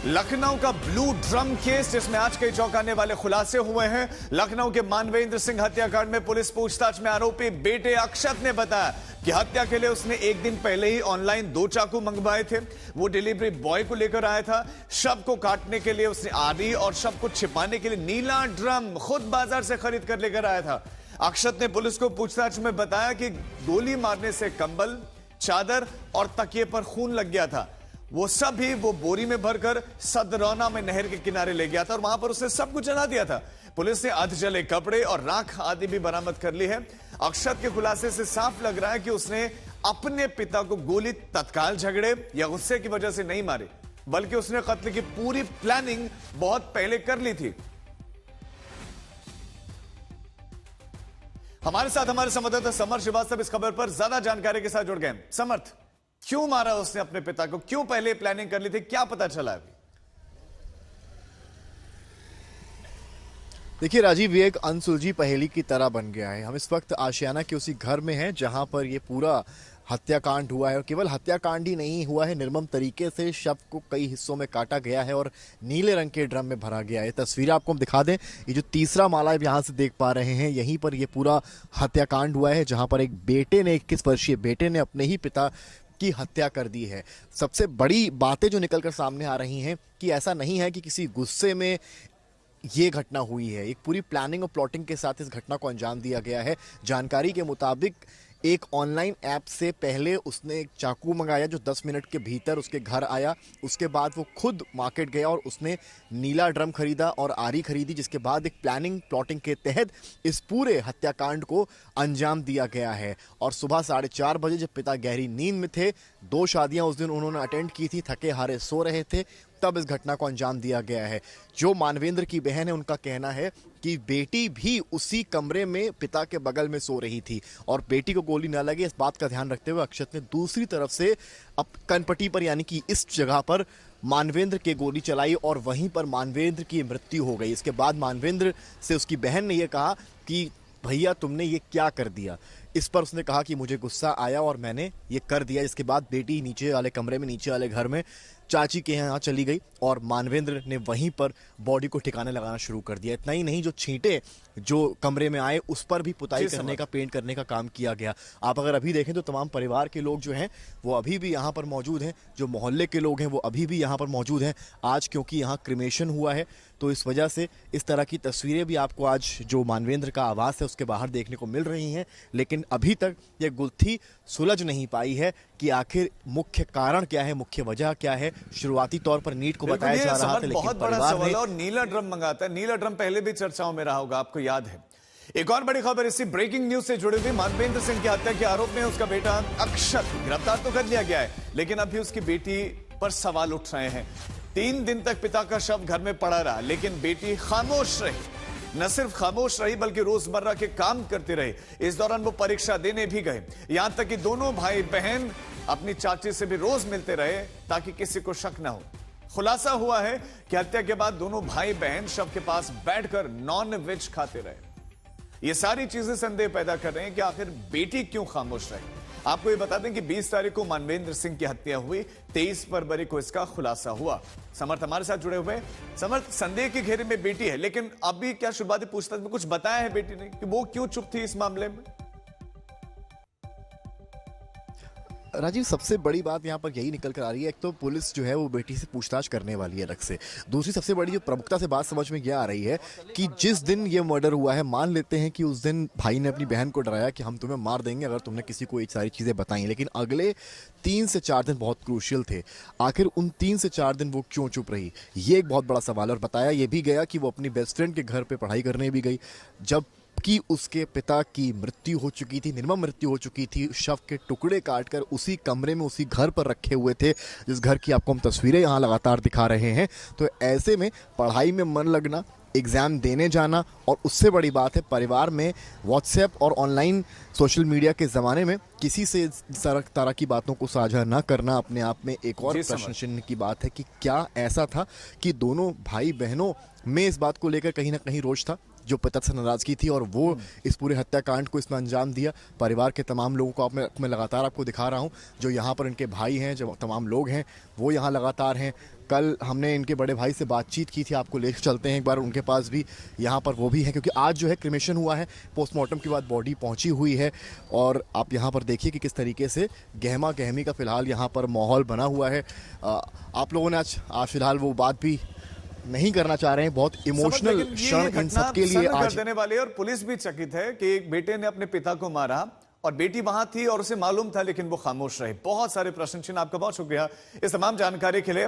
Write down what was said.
लखनऊ का blue drum case, जिसमें आज कई चौंकाने वाले खुलासे हुए हैं। लखनऊ के मानवेंद्र सिंह हत्याकांड में पुलिस पूछताछ में आरोपी बेटे अक्षत ने बताया कि हत्या के लिए उसने एक दिन पहले ही ऑनलाइन 2 चाकू मंगवाए थे। वो डिलीवरी बॉय को लेकर आया था। शव को काटने के लिए उसने आरी और शव को छिपाने के लिए नीला ड्रम खुद बाजार से खरीद कर लेकर आया था। अक्षत ने पुलिस को पूछताछ में बताया कि गोली मारने से कंबल, चादर और तकिए पर खून लग गया था। वो सब भी वो बोरी में भरकर सदरौना में नहर के किनारे ले गया था और वहां पर उसने सब कुछ जला दिया था। पुलिस ने अध जले कपड़े और राख आदि भी बरामद कर ली है। अक्षत के खुलासे से साफ लग रहा है कि उसने अपने पिता को गोली तत्काल झगड़े या गुस्से की वजह से नहीं मारी, बल्कि उसने कत्ल की पूरी प्लानिंग बहुत पहले कर ली थी। हमारे साथ हमारे संवाददाता समर्थ श्रीवास्तव इस खबर पर ज्यादा जानकारी के साथ जुड़ गए। समर्थ, क्यों मारा उसने अपने पिता को? क्यों पहले प्लानिंग कर ली थी? क्या पता चला अभी? देखिए राजीव, ये एक अनसुलझी पहेली की तरह बन गया है। हम इस वक्त आशियाना के उसी घर में हैं जहां पर ये पूरा हत्याकांड हुआ है। और केवल हत्याकांड ही नहीं हुआ है, निर्मम तरीके से शव को कई हिस्सों में काटा गया है और नीले रंग के ड्रम में भरा गया है। तस्वीरें आपको हम दिखा दें। ये जो तीसरा माला आप यहाँ से देख पा रहे हैं, यहीं पर ये पूरा हत्याकांड हुआ है, जहां पर एक बेटे ने, 21 वर्षीय बेटे ने अपने ही पिता की हत्या कर दी है। सबसे बड़ी बातें जो निकलकर सामने आ रही हैं कि ऐसा नहीं है कि किसी गुस्से में ये घटना हुई है। एक पूरी प्लानिंग और प्लॉटिंग के साथ इस घटना को अंजाम दिया गया है। जानकारी के मुताबिक एक ऑनलाइन ऐप से पहले उसने एक चाकू मंगाया जो 10 मिनट के भीतर उसके घर आया। उसके बाद वो खुद मार्केट गया और उसने नीला ड्रम खरीदा और आरी खरीदी, जिसके बाद एक प्लानिंग प्लॉटिंग के तहत इस पूरे हत्याकांड को अंजाम दिया गया है। और सुबह 4:30 बजे जब पिता गहरी नींद में थे, 2 शादियां उस दिन उन्होंने अटेंड की थी, थके हारे सो रहे थे, तब इस घटना को अंजाम दिया गया है। जो मानवेंद्र की बहन है, उनका कहना है कि बेटी भी उसी कमरे में पिता के बगल में सो रही थी और बेटी को गोली न लगे, इस बात का ध्यान रखते हुए अक्षत ने दूसरी तरफ से अब कनपट्टी पर, यानी कि इस जगह पर मानवेंद्र के गोली चलाई और वहीं पर मानवेंद्र की मृत्यु हो गई। इसके बाद मानवेंद्र से उसकी बहन ने यह कहा कि भैया तुमने ये क्या कर दिया। इस पर उसने कहा कि मुझे गुस्सा आया और मैंने ये कर दिया। इसके बाद बेटी नीचे वाले कमरे में, नीचे वाले घर में चाची के यहाँ चली गई और मानवेंद्र ने वहीं पर बॉडी को ठिकाने लगाना शुरू कर दिया। इतना ही नहीं, जो छींटे जो कमरे में आए उस पर भी पुताई करने का, पेंट करने का काम किया गया। आप अगर अभी देखें तो तमाम परिवार के लोग जो हैं वो अभी भी यहाँ पर मौजूद हैं। जो मोहल्ले के लोग हैं वो अभी भी यहाँ पर मौजूद हैं। आज क्योंकि यहाँ क्रिमेशन हुआ है तो इस वजह से इस तरह की तस्वीरें भी आपको आज जो मानवेंद्र का आवास है उसके बाहर देखने को मिल रही हैं। लेकिन अभी तक ये गुत्थी सुलझ नहीं पाई है कि आखिर मुख्य कारण क्या है, मुख्य वजह क्या है। शुरुआती तौर पर नीट को बताया जा रहा था, लेकिन बहुत बड़ा सवाल। और नीला ड्रम मंगाता है, नीला ड्रम पहले भी चर्चाओं में रहा होगा, आपको याद है। एक और बड़ी खबर इसी ब्रेकिंग न्यूज से जुड़ी हुई। मानवेंद्र सिंह की हत्या के आरोप में उसका बेटा अक्षत गिरफ्तार तो कर लिया गया है, लेकिन अभी उसकी बेटी पर सवाल उठ रहे हैं। 3 दिन तक पिता का शव घर में पड़ा रहा, लेकिन बेटी खामोश रही। न सिर्फ खामोश रही बल्कि रोजमर्रा के काम करते रहे। इस दौरान वो परीक्षा देने भी गए। यहां तक कि दोनों भाई बहन अपनी चाची से भी रोज मिलते रहे ताकि किसी को शक न हो। खुलासा हुआ है कि हत्या के बाद दोनों भाई बहन शव के पास बैठकर नॉन वेज खाते रहे। ये सारी चीजें संदेह पैदा कर रहे हैं कि आखिर बेटी क्यों खामोश रही। आपको ये बता दें कि 20 तारीख को मानवेंद्र सिंह की हत्या हुई, 23 फरवरी को इसका खुलासा हुआ। समर्थ हमारे साथ जुड़े हुए। समर्थ, संदेह के घेरे में बेटी है, लेकिन अभी क्या शुरुआती पूछताछ में कुछ बताया है बेटी ने कि वो क्यों चुप थी इस मामले में? राजीव, सबसे बड़ी बात यहाँ पर यही निकल कर आ रही है। एक तो पुलिस जो है वो बेटी से पूछताछ करने वाली है अलग से। दूसरी सबसे बड़ी जो प्रमुखता से बात समझ में यह आ रही है कि जिस दिन ये मर्डर हुआ है, मान लेते हैं कि उस दिन भाई ने अपनी बहन को डराया कि हम तुम्हें मार देंगे अगर तुमने किसी को ये सारी चीज़ें बताई, लेकिन अगले 3 से 4 दिन बहुत क्रूशियल थे। आखिर उन 3 से 4 दिन वो क्यों चुप रही, ये एक बहुत बड़ा सवाल है। और बताया ये भी गया कि वो अपनी बेस्ट फ्रेंड के घर पर पढ़ाई करने भी गई, जब कि उसके पिता की मृत्यु हो चुकी थी, निर्मम मृत्यु हो चुकी थी। शव के टुकड़े काटकर उसी कमरे में, उसी घर पर रखे हुए थे, जिस घर की आपको हम तस्वीरें यहाँ लगातार दिखा रहे हैं। तो ऐसे में पढ़ाई में मन लगना, एग्ज़ाम देने जाना, और उससे बड़ी बात है परिवार में व्हाट्सएप और ऑनलाइन सोशल मीडिया के ज़माने में किसी से तरह की बातों को साझा ना करना, अपने आप में एक और प्रश्न चिन्ह की बात है कि क्या ऐसा था कि दोनों भाई बहनों में इस बात को लेकर कहीं ना कहीं रोष था, जो पिता से नाराजगी थी, और वो इस पूरे हत्याकांड को इसमें अंजाम दिया। परिवार के तमाम लोगों को मैं लगातार आपको दिखा रहा हूँ, जो यहाँ पर इनके भाई हैं, जो तमाम लोग हैं वो यहाँ लगातार हैं। कल हमने इनके बड़े भाई से बातचीत की थी, आपको ले चलते हैं एक बार उनके पास भी, यहाँ पर वो भी है क्योंकि आज जो है क्रिमेशन हुआ है, पोस्टमार्टम के बाद बॉडी पहुंची हुई है। और आप यहाँ पर देखिए कि किस तरीके से गहमा गहमी का फिलहाल यहाँ पर माहौल बना हुआ है। आप लोगों ने आज फिलहाल वो बात भी नहीं करना चाह रहे हैं, बहुत इमोशनल क्षण इन सबके लिए आज देने वाले। और पुलिस भी चकित है कि एक बेटे ने अपने पिता को मारा और बेटी वहां थी और उसे मालूम था लेकिन वो खामोश रहे। बहुत सारे प्रश्न चिन्ह। आपका बहुत शुक्रिया इस तमाम जानकारी के लिए।